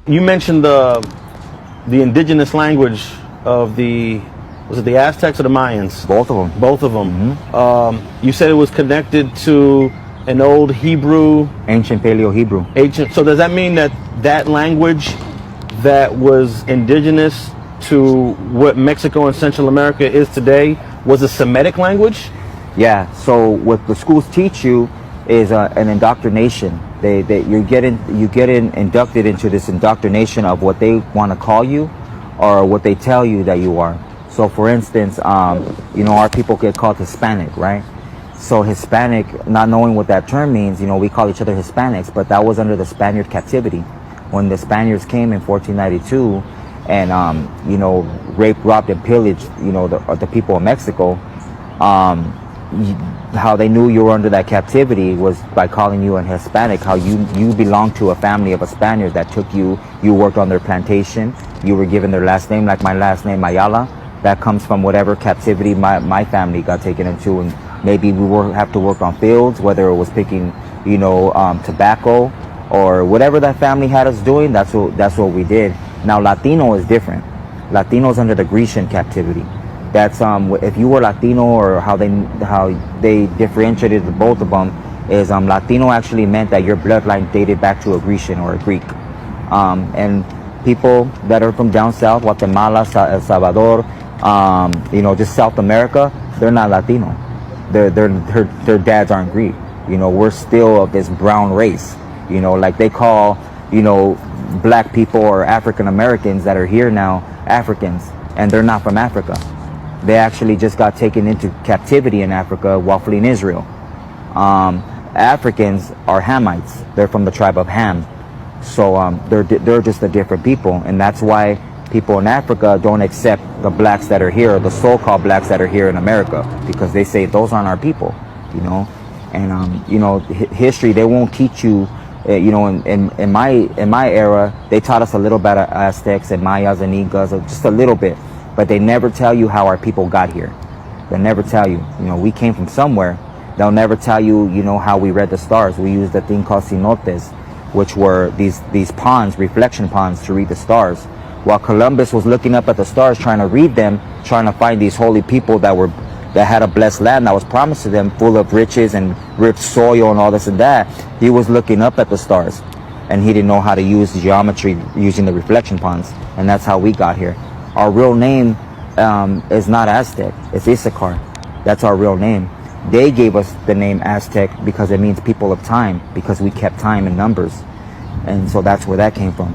you mentioned the indigenous language of was it the Aztecs or the Mayans? Both of them. Both of them. Mm-hmm. You said it was connected to an old Hebrew, ancient Paleo-Hebrew. So does that mean that language that was indigenous to what Mexico and Central America is today was a Semitic language? Yeah. So what the schools teach you is an indoctrination. You get inducted into this indoctrination of what they want to call you, or what they tell you that you are. So, for instance, our people get called Hispanic, right? So Hispanic, not knowing what that term means, we call each other Hispanics, but that was under the Spaniard captivity. When the Spaniards came in 1492 and, raped, robbed, and pillaged, the people of Mexico, how they knew you were under that captivity was by calling you an Hispanic, how you belonged to a family of a Spaniard that took you worked on their plantation, you were given their last name, like my last name, Mayala. That comes from whatever captivity my family got taken into, and maybe we have to work on fields, whether it was picking, tobacco or whatever that family had us doing. That's what we did. Now Latino is different. Latino is under the Grecian captivity. That's if you were Latino, or how they differentiated the both of them is Latino actually meant that your bloodline dated back to a Grecian or a Greek, and people that are from down south, Guatemala, El Salvador, just South America, they're not Latino. Their dads aren't Greek. We're still of this brown race. Like they call, black people or African Americans that are here now Africans, and they're not from Africa. They actually just got taken into captivity in Africa while fleeing Israel. Africans are Hamites. They're from the tribe of Ham. So they're just a different people, and that's why people in Africa don't accept the blacks that are here, or the so-called blacks that are here in America, because they say those aren't our people, And history, they won't teach you. In my era, they taught us a little bit of Aztecs and Mayas and Incas, just a little bit, but they never tell you how our people got here. They never tell you. We came from somewhere. They'll never tell you, how we read the stars. We used a thing called cenotes, which were these ponds, reflection ponds, to read the stars. While Columbus was looking up at the stars, trying to read them, trying to find these holy people that had a blessed land that was promised to them, full of riches and rich soil and all this and that, he was looking up at the stars, and he didn't know how to use geometry using the reflection ponds, and that's how we got here. Our real name is not Aztec, it's Issachar. That's our real name. They gave us the name Aztec because it means people of time, because we kept time and numbers, and so that's where that came from.